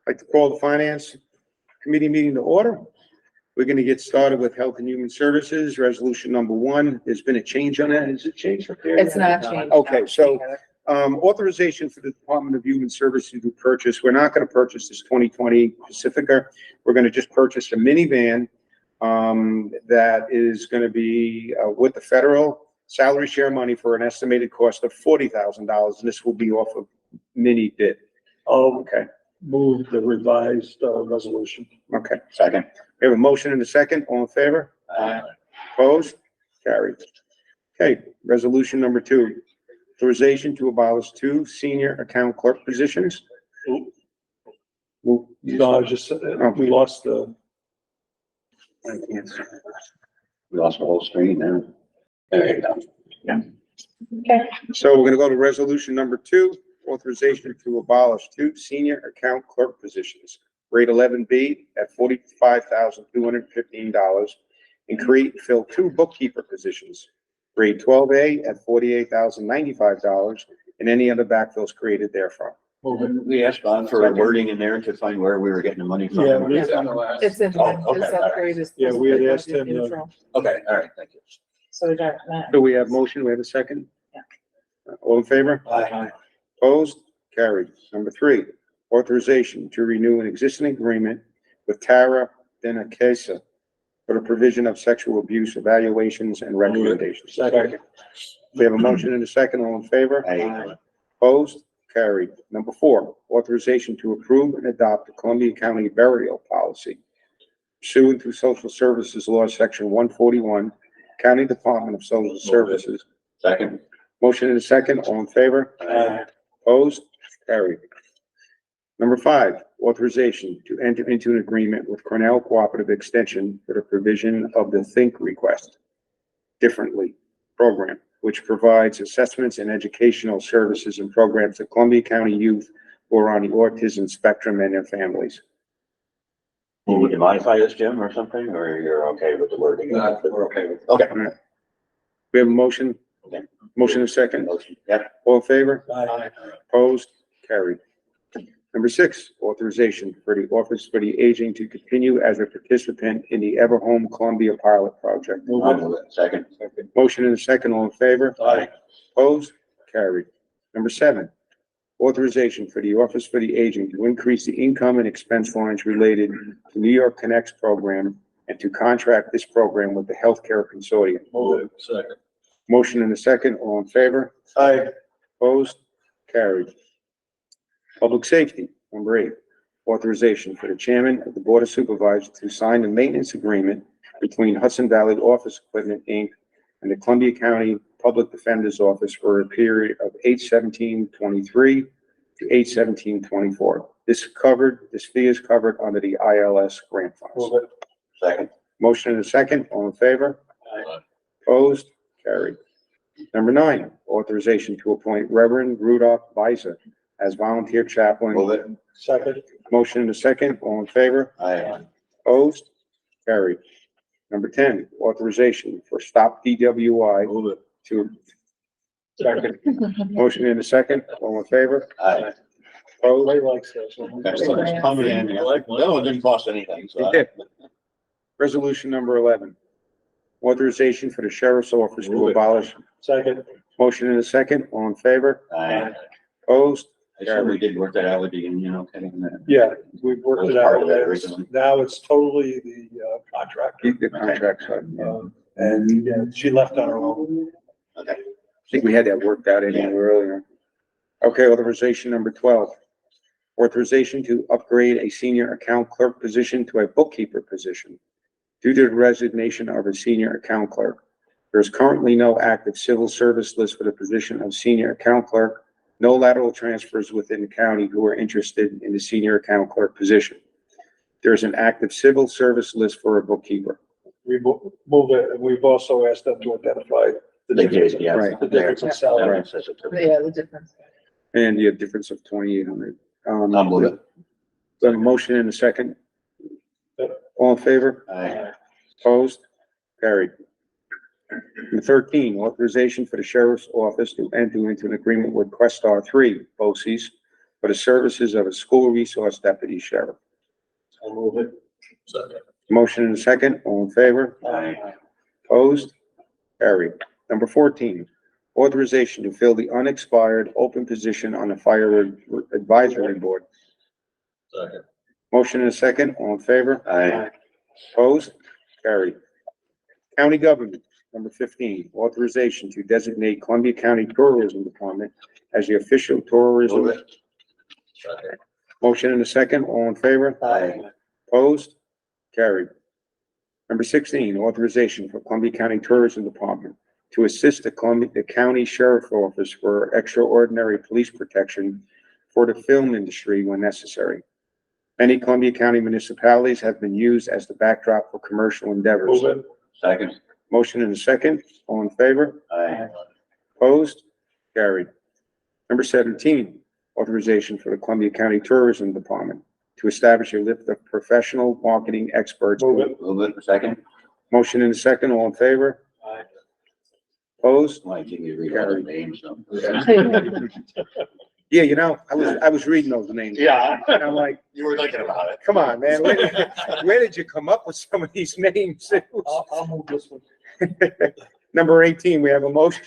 I'd like to call the Finance Committee meeting to order. We're going to get started with Health and Human Services, resolution number 1. There's been a change on that. Is it changed up there? It's not changed. Okay, so authorization for the Department of Human Services to purchase. We're not going to purchase this 2020 Pacifica. We're going to just purchase a minivan that is going to be with the federal salary share money for an estimated cost of $40,000, and this will be off of mini bid. I'll Okay, move the revised resolution. okay. Second. We have a motion and a second. All in favor? Opposed? Carried. Okay, resolution number 2. Authorization to abolish 2 senior account clerk positions. Well, No, I just, we lost the, I can't see. We lost the whole screen now. There you go. Okay, So we're gonna go to resolution number 2, authorization to abolish 2 senior account clerk positions. Grade 11B at $45,215 and create and fill 2 bookkeeper positions. Grade 12A at $48,095 and any other backfills created therefrom. We asked Bob for a wording in there to find where we were getting the money from. Yeah, we- it's in, Okay, this upgrade is. Yeah, we had asked him to- neutral. Okay, all right, thank you. So we got that. Do we have motion? We have a second? Yeah. All in favor? Aye. Opposed? Carried. Number 3, authorization to renew an existing agreement with Tara Benacasa for the provision of sexual abuse evaluations and recommendations. Second. We have a motion and a second. All in favor? Aye. Opposed? Carried. Number 4, authorization to approve and adopt the Columbia County burial policy pursuant to Social Services Law, Section 141, County Department of Social Services. Second. Motion and a second. All in favor? Aye. Opposed? Carried. Number 5, authorization to enter into an agreement with Cornell Cooperative Extension for the provision of the Think Request Differently program, which provides assessments and educational services and programs to Columbia County youth who are on the autism spectrum and their families. Would you modify this, Jim, or something, or you're okay with the wording? We're okay with. Okay. We have a motion? Okay. Motion and a second. Motion. Yep. All in favor? Aye. Opposed? Carried. Number 6, authorization for the Office for the Aging to continue as a participant in the Everhome Columbia pilot project. I'll move it. Second. Motion and a second. All in favor? Aye. Opposed? Carried. Number 7, authorization for the Office for the Aging to increase the income and expense lines related to New York Connects program and to contract this program with the Healthcare Consortium. Move it. Second. Motion and a second. All in favor? Aye. Opposed? Carried. Public Safety, number 8, authorization for the Chairman of the Board of Supervisors to sign the maintenance agreement between Hudson Valley Office Equipment, Inc. and the Columbia County Public Defender's Office for a period of 8/17/23 to 8/17/24. This fee is covered under the ILS grant funds. Move it. Second. Motion and a second. All in favor? Aye. Opposed? Carried. Number 9, authorization to appoint Reverend Rudolph Weiser as volunteer chaplain. Move it. Second. Motion and a second. All in favor? Aye. Opposed? Carried. Number 10, authorization for Stop DWI Move it. to, Second. motion and a second. All in favor? Aye. Opposed? Ray likes this. That's what's coming in. That one didn't cost anything, so. It did. Resolution number 11, authorization for the Sheriff's Office to Move it. abolish. Second. Motion and a second. All in favor? Aye. Opposed? I said we did work that out with the union, okay? Yeah, we've worked Was it part out. of that originally. Now it's totally the contract. Keep the contract side. And yeah, she left on her own. Okay. I think we had that worked out anyway earlier. Okay, authorization number 12. Authorization to upgrade a senior account clerk position to a bookkeeper position. Due to the resignation of a senior account clerk, there is currently no active civil service list for the position of senior account clerk, no lateral transfers within the county who are interested in the senior account clerk position. There is an active civil service list for a bookkeeper. We move it, and we've also asked them to identify the They difference. did, yeah. Right. The difference in salary. Yeah, the difference. And the difference of 2,800. I'll move it. So a motion in a second. All in favor? Aye. Opposed? Carried. Number 13, authorization for the Sheriff's Office to enter into an agreement with Questar 3, BOCES, for the services of a school resource deputy sheriff. I'll move it. Second. Motion and a second, all in favor? Aye. Opposed? Carried. Number 14, authorization to fill the unexpired open position on the Fire Advisory Board. Second. Motion and a second, all in favor? Aye. Opposed? Carried. County government, number 15, authorization to designate Columbia County Tourism Department as the official Move tourism. it. Second. Motion and a second, all in favor? Aye. Opposed? Carried. Number 16, authorization for Columbia County Tourism Department to assist the County Sheriff Office for extraordinary police protection for the film industry when necessary. Many Columbia County municipalities have been used as the backdrop for commercial endeavors. Move it. Second. Motion in a second, all in favor? Aye. Opposed? Carried. Number 17, authorization for the Columbia County Tourism Department to establish a list of professional marketing experts. Move it. Move it. Second. Motion in a second, all in favor? Aye. Opposed? Why didn't you read all the names? So. Yeah, I was reading those names. Yeah. And I'm like, You were thinking about it. come on, man, where did you come up with some of these names? I'll move this one. Number 18, we have a motion.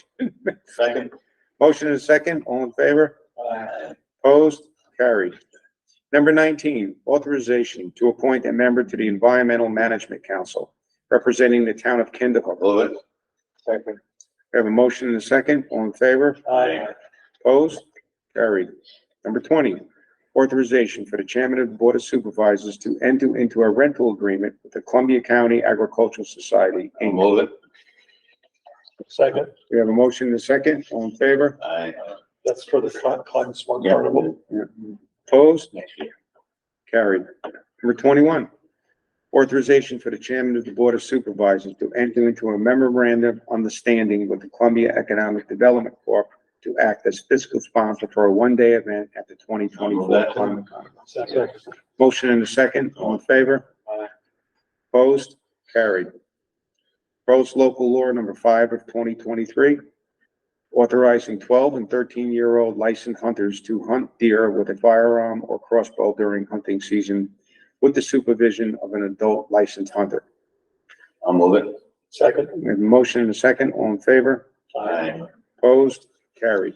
Second. Motion and a second, all in favor? Aye. Opposed? Carried. Number 19, authorization to appoint a member to the Environmental Management Council representing the town of Kindle. Move it. Second. We have a motion and a second, all in favor? Aye. Opposed? Carried. Number 20, authorization for the chairman of the Board of Supervisors to enter into a rental agreement with the Columbia County Agricultural Society, I'll Inc. move it. Second. We have a motion and a second, all in favor? Aye. That's for the Cotton Smart Yeah. Carnival. Opposed? Next year. Carried. Number 21, authorization for the chairman of the Board of Supervisors to enter into a memorandum of understanding with the Columbia Economic Development Corp. To act as fiscal sponsor for a one-day event at the 2024 Columbia Carnival. Second. Motion and a second, all in favor? Aye. Opposed? Carried. Proposed local law number 5 of 2023, authorizing 12 and 13-year-old licensed hunters to hunt deer with a firearm or crossbow during hunting season with the supervision of an adult licensed hunter. I'll move it. Second. We have a motion and a second, all in favor? Aye. Opposed? Carried.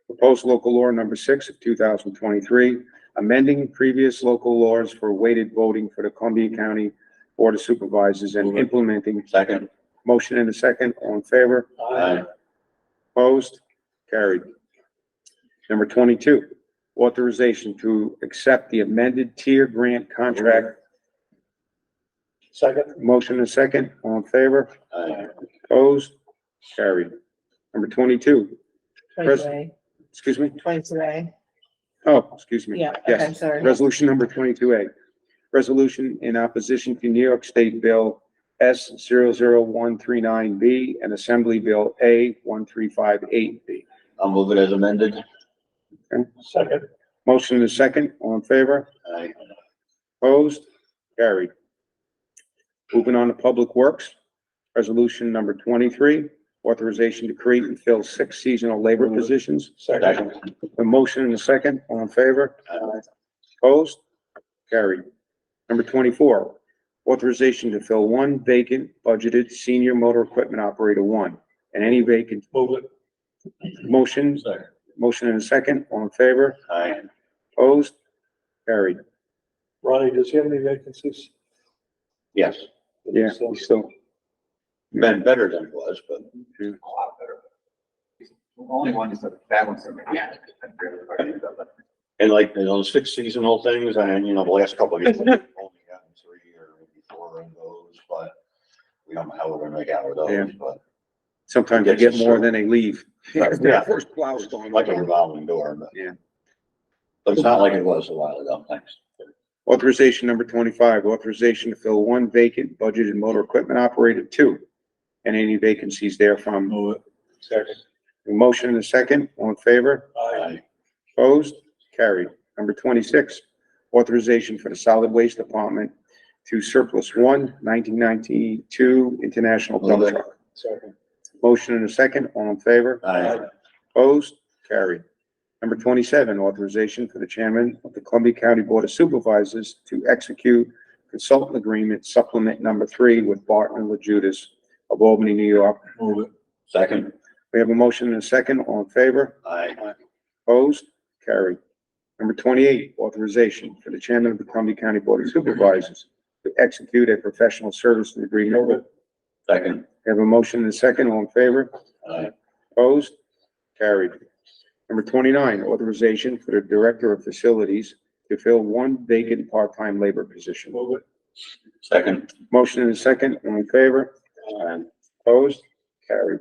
Proposed local law number 6 of 2023, amending previous local laws for weighted voting for the Columbia County Board of Supervisors and implementing. Second. Motion in a second, all in favor? Aye. Opposed? Carried. Number 22, authorization to accept the amended tier grant contract. Second. Motion in a second, all in favor? Aye. Opposed? Carried. Number 22, 22A, excuse me? 22A. Oh, excuse me. Yeah, okay, Yes. sorry. Resolution number 22A. Resolution in opposition to New York State Bill S 00139B and Assembly Bill A 1358B. I'll move it as amended. Second. Motion in a second, all in favor? Aye. Opposed? Carried. Moving on to Public Works. Resolution number 23, authorization to create and fill 6 seasonal labor positions. Second. A motion in a second, all in favor? Aye. Opposed? Carried. Number 24, authorization to fill 1 vacant budgeted senior motor equipment operator 1 and any vacant Move it. motion, Second. motion in a second, all in favor? Aye. Opposed? Carried. Ronnie, does he have any vacancies? Yes. Yeah, So- we still, Been better than it was, but. Yeah. A lot better. Only one is the bad ones. Yeah. And like, those 6 seasonal things, and, the last couple of years, we've only gotten 3 or maybe 4 of those, but we don't know how we're gonna make out with Yeah. those, but sometimes they get more than they leave. Yeah. First plow's going. like a revolving door, but. Yeah. But it's not like it was a while ago, thanks. Authorization number 25, authorization to fill 1 vacant budgeted motor equipment operator 2 and any vacancies therefrom. Move it. Second. A motion in a second, all in favor? Aye. Opposed? Carried. Number 26, authorization for the solid waste department to surplus 1 1992 International dump Move it. truck. Second. Motion in a second, all in favor? Aye. Opposed? Carried. Number 27, authorization for the chairman of the Columbia County Board of Supervisors to execute consultant agreement supplement number 3 with Barton and LaJudas of Albany, New York. Move it. Second. We have a motion and a second. All in favor? Aye. Opposed? Carried. Number 28, authorization for the chairman of the Columbia County Board of Supervisors to execute a professional services agreement. Move it. Second. We have a motion and a second. All in favor? Aye. Opposed? Carried. Number 29, authorization for the Director of Facilities to fill 1 vacant part-time labor position. Move it. Second. Motion and a second. All in favor? Opposed? Carried.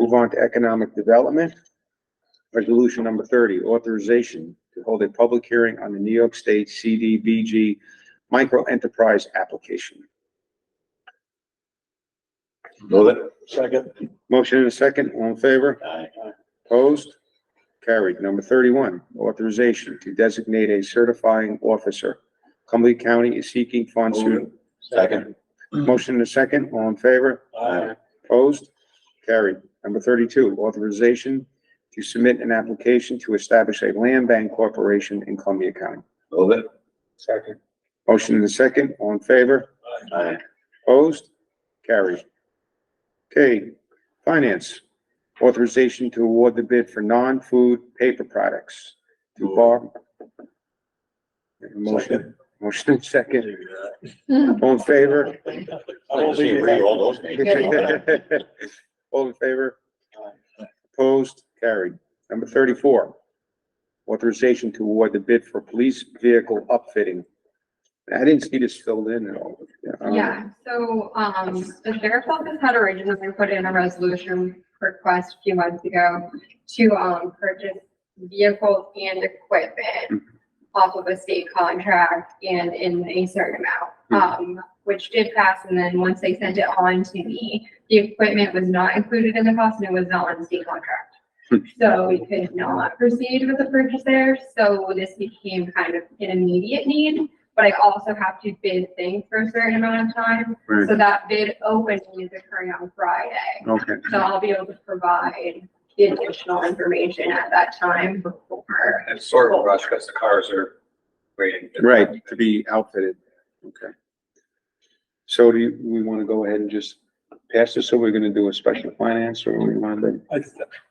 Move on to economic development. Resolution number 30, authorization to hold a public hearing on the New York State CDBG micro enterprise application. Move it. Second. Motion and a second. All in favor? Aye. Opposed? Carried. Number 31, authorization to designate a certifying officer. Cumberland County is seeking funds through. Second. Motion and a second. All in favor? Aye. Opposed? Carried. Number 32, authorization to submit an application to establish a land bank corporation in Columbia County. Move it. Second. Motion and a second. All in favor? Aye. Opposed? Carried. Okay, finance. Authorization to award the bid for non-food paper products to Bar. Motion, motion and second. All in favor? I just see read all those names. All in favor? Opposed? Carried. Number 34, authorization to award the bid for police vehicle upfitting. I didn't see this filled in at all. Yeah, so, the sheriff's office had originally put in a resolution request a few months ago to, purchase vehicles and equipment off of a state contract and in a certain amount, which did pass. And then once they sent it on to me, the equipment was not included in the cost and it was not on the state contract. So we could not proceed with the purchase there. So this became kind of an immediate need, but I also have to bid things for a certain amount of time. Right. So that bid opening is occurring on Friday. Okay, So I'll be able to provide the additional information at that time before. It's sort of a rush because the cars are waiting. right, to be outfitted. Okay. So we want to go ahead and just pass this, or we're going to do a special finance, or we want to?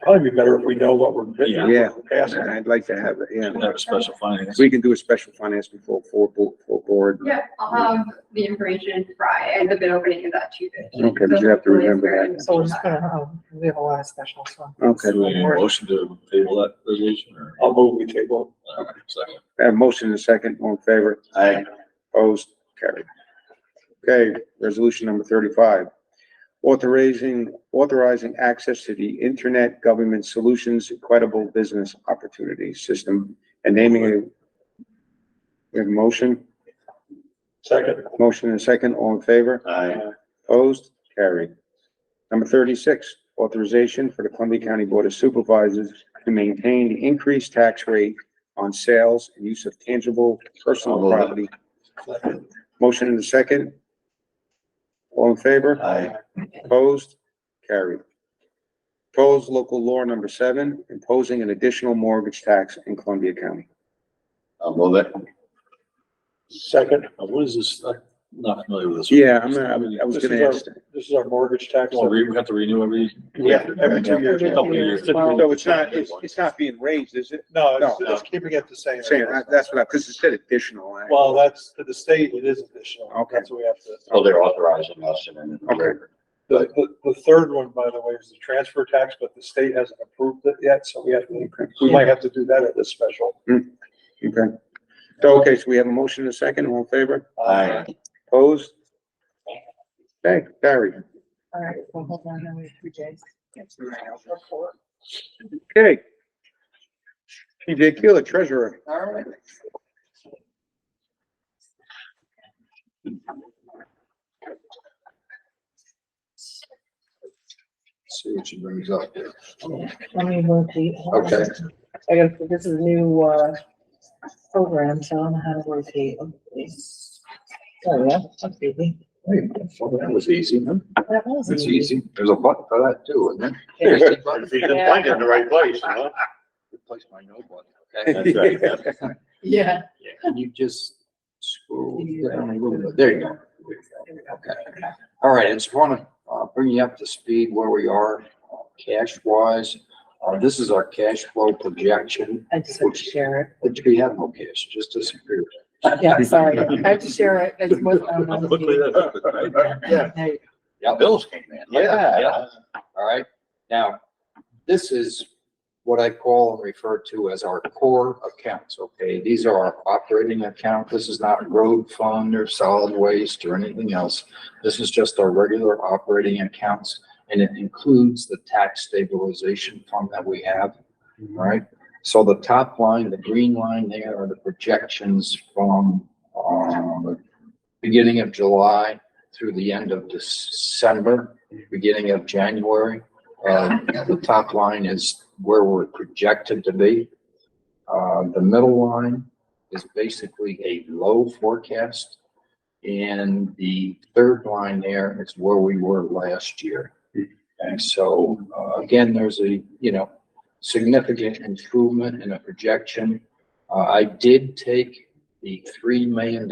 Probably be better if we know what we're bidding. Yeah, Pass it. I'd like to have it, yeah. Have a special finance. We can do a special finance before board. Yeah, I'll have the information Friday, and the bid opening is at 2:50. Okay, but you have to remember that. So we're just gonna, we have a lot of specials, so. Okay, Do we need a motion to table that resolution or? I'll move we table. Second. I have a motion and a second, all in favor? Aye. Opposed? Carried. Okay, resolution number 35. Authorizing access to the Internet Government Solutions Credible Business Opportunity System and naming a, we have a motion, Second. motion and a second, all in favor? Aye. Opposed? Carried. Number 36, authorization for the Columbia County Board of Supervisors to maintain the increased tax rate on sales and use of tangible personal I'll move it. property. Motion in a second. All in favor? Aye. Opposed? Carried. Proposed local law number 7, imposing an additional mortgage tax in Columbia County. I'll move it. Second. What is this? I'm not familiar with this. Yeah, I was This gonna is ask. This is our mortgage tax. Well, we have to renew every. Yeah, every 2 years. Couple of years. So it's not being raised, is it? No, No. it's keeping it the same. Saying, that's what because it said additional. Well, that's, to the state, it is additional. Okay. That's what we have to. So they're authorizing us and then. Okay. The third one, by the way, is the transfer tax, but the state hasn't approved it yet, so we might have to do that at this special. Okay. So we have a motion and a second, all in favor? Aye. Opposed? Okay, Barry. All right, well, hold on, now we have 3 days. Report. Okay. TJ Keeler, treasurer. All right. See what she brings up. Let me rotate. Okay. I gotta, this is a new, program, so I don't know how to rotate. Oh, yeah, that's easy. That was easy, huh? That was It's easy. There's a button for that too, isn't there? If you can find it in the right place, you know? replace my notebook, okay? That's right, yeah. Yeah. Yeah, can you just scroll down a little bit? There you go. Okay. All right, I just want to bring you up to speed where we are cash wise. This is our cash flow projection, I just have to share which we have no cash, it just disappeared. it. Yeah, sorry. I have to share it. It's what I'm How on quickly the- that happened, right? Yeah. There you Yeah, Bills came in. Yeah. All right, now, this is what I call and refer to as our core accounts, okay? These are our operating account. This is not road fund or solid waste or anything else. This is just our regular operating accounts, and it includes the tax stabilization fund that we have, all right? So the top line, the green line there are the projections from, beginning of July through the end of December, beginning of January. The top line is where we're projected to be. The middle line is basically a low forecast. And the third line there is where we were last year. And so, again, there's a, significant improvement in the projection. I did take the $3 million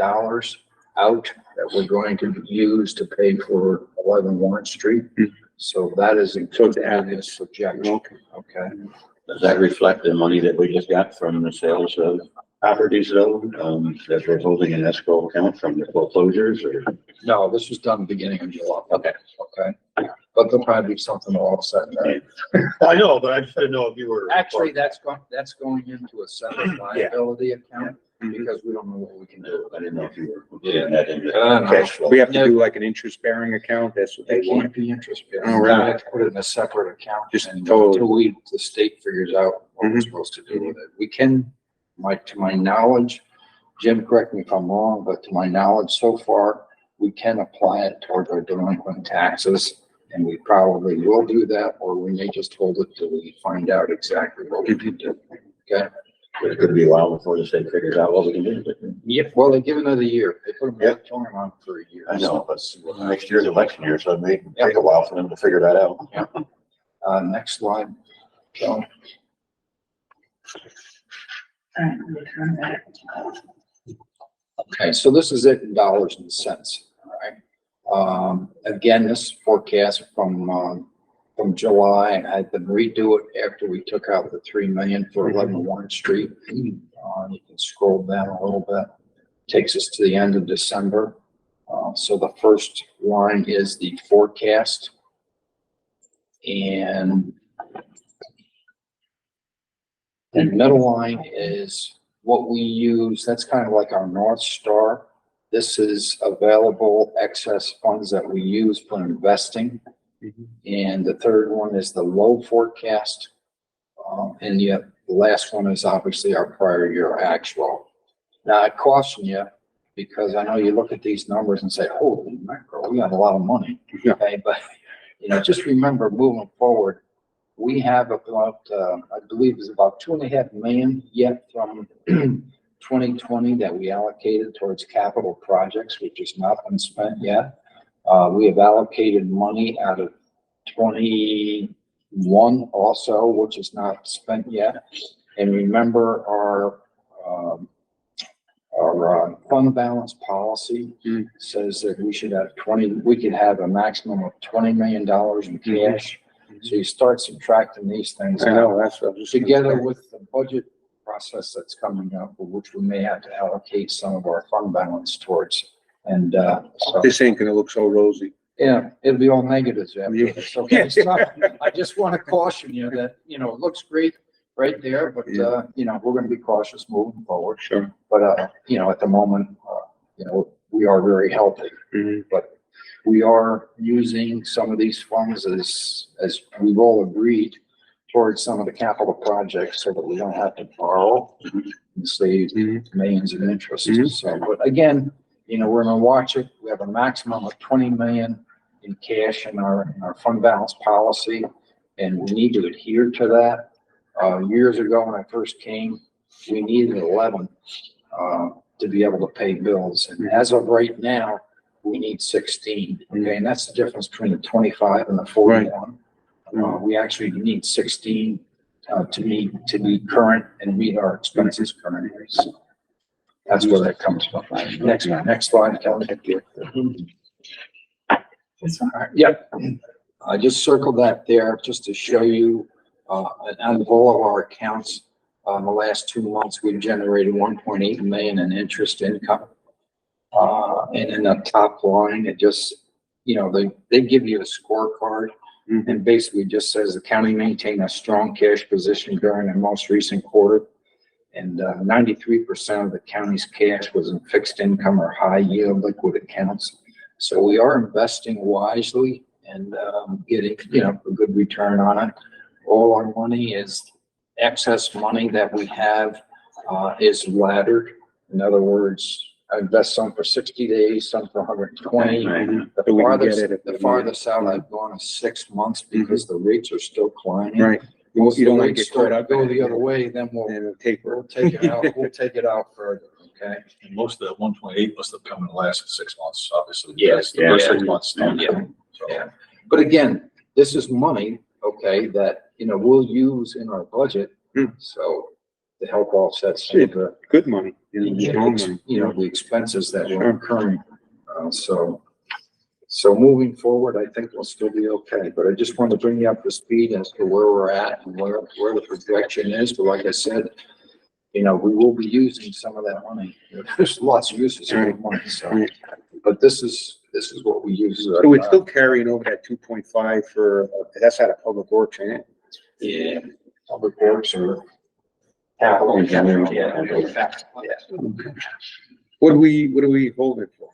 out that we're going to use to pay for 11 Warren Street. So that is included in this projection, okay? Does that reflect the money that we just got from the sales of properties though, that we're holding an escrow account from the foreclosures or? No, this was done beginning of July. Okay. Okay, but there'll probably be something to offset that. I know, but I just didn't know if you were. Actually, that's going into a separate liability account because we don't know what we can do. I didn't know if you were getting that in the No. cash flow. We have to do like an interest bearing account, that's what they It want. can't be interest bearing. Oh, really? We have to put it in a separate account. Just and totally. Until the state figures out what we're supposed to do with it. We can, to my knowledge, Jim, correct me if I'm wrong, but to my knowledge so far, we can apply it toward our delinquent taxes. And we probably will do that, or we may just hold it till we find out exactly what we can do. Okay? It could be a while before the state figures out what we can do. Yep. Well, they give another year. They put a moratorium on for a year. I know, but next year's election year, so it may take a while for them to figure that out. Next slide. So, okay, so this is it in dollars and cents, all right? Again, this forecast from July, I had to redo it after we took out the 3 million for 11 Warren Street. You can scroll down a little bit. Takes us to the end of December. So the first line is the forecast. And the middle line is what we use. That's kind of like our North Star. This is available excess funds that we use for investing. And the third one is the low forecast. And yet the last one is obviously our prior year actual. Now I caution you because I know you look at these numbers and say, holy mackerel, we got a lot of money. Okay, but just remember moving forward, we have about, I believe it's about 2.5 million yet from 2020 that we allocated towards capital projects, which has not been spent yet. We have allocated money out of 21 also, which is not spent yet. And remember our fund balance policy says that we should have we could have a maximum of $20 million in cash. So you start subtracting these things I out know, that's what I'm just. together with the budget process that's coming up, which we may have to allocate some of our fund balance towards. And, so, This ain't gonna look so rosy. yeah, it'll be all negatives after Yeah. this. Okay, so I just want to caution you that, it looks great right there, but, we're going to be cautious moving forward. Sure. But, at the moment, we are very healthy, but we are using some of these funds as we've all agreed towards some of the capital projects so that we don't have to borrow and save millions in interest. So, but again, we're going to watch it. We have a maximum of 20 million in cash in our fund balance policy, and we need to adhere to that. Years ago when I first came, we needed 11 to be able to pay bills. And as of right now, we need 16. Okay, and that's the difference between the 25 and the 41. We actually need 16 to to be current and meet our expenses currently. So that's where that comes from. Next slide, Kelly. Yeah, I just circled that there just to show you, out of all of our accounts, in the last 2 months, we've generated 1.8 million in interest income. And in the top line, it just, they give you a scorecard and basically just says the county maintained a strong cash position during the most recent quarter. And 93% of the county's cash was in fixed income or high yield liquid accounts. So we are investing wisely and getting, a good return on it. All our money is excess money that we have is laddered. In other words, I invest some for 60 days, some for 120. The farthest out I've gone is 6 months because the rates are still climbing. Right. Once You don't the want to rates get caught start up. to go the other way, then And it'll taper. we'll take it out. We'll take it out further. Okay. And most of that 1.8 must have come in the last 6 months, obviously. Yes, The first yeah. 6 months. Yeah. But again, this is money, okay, that, we'll use in our budget. So to help offset some of the, Good money. Strong money. the expenses that we're incurring. So moving forward, I think we'll still be okay, but I just wanted to bring you up to speed as to where we're at and where the projection is. But like I said, we will be using some of that money. There's lots of uses for the money, so. But this is what we use. So we're still carrying over that 2.5 for, that's out of public works, ain't it? Yeah, public works or capital. Yeah. What do we hold it for?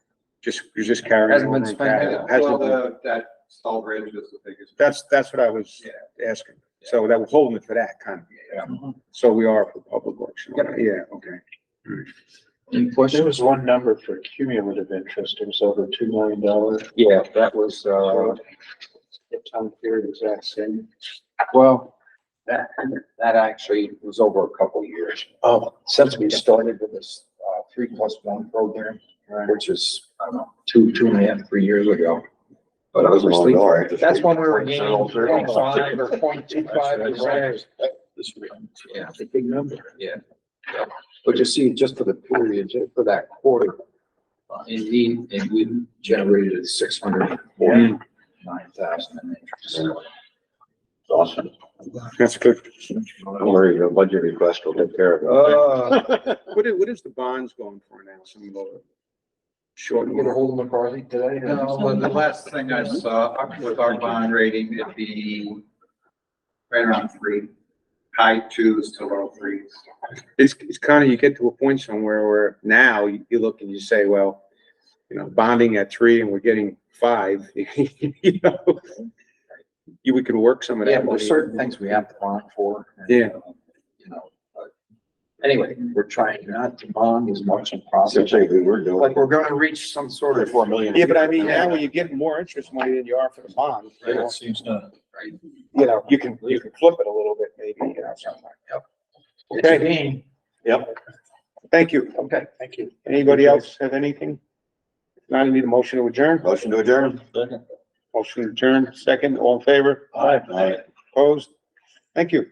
You're just carrying. Hasn't been over spent capital. yet. Hasn't been- That Stall Bridge is the biggest. That's what I was asking. So that we're holding it for that kind of. So we are for public works. Yeah, okay. Any There questions? was one number for cumulative interest. It was over $2 million. Yeah, that was, The time period is that same. well, that actually was over a couple of years. Oh, Since we started with this 3+1 program, which is, I don't know, 2.5, 3 years ago. But obviously, that's when we were getting 0.5 or 0.25. Yeah, it's a big number. yeah. But you see, just for the period, just for that quarter, indeed, and we generated 649,000 in interest. Awesome. That's good. Don't worry, your budget request will take care of it. What is the bonds going for now? Some lower. Short. Get a hold of McCarthy today? No, but the last thing I saw with our bond rating, it'd be right around 3, high 2s to low 3s. It's kind of, you get to a point somewhere where now you look and you say, well, bonding at 3 and we're getting 5, we could work some of that. Yeah, there's money. certain things we have to bond for. and, Yeah. But anyway, we're trying not to bond as much as possible. We're doing Like, we're gonna reach some sort of. 4 million. Yeah, but I mean, now when you're getting more interest money than you are for the bond, It seems to. you can flip it a little bit maybe, something. Okay. Yep. Thank you. Okay, thank you. Anybody else have anything? Now I need a motion to adjourn. Motion to adjourn. Motion to adjourn, second, all in favor? Aye. Opposed? Thank you.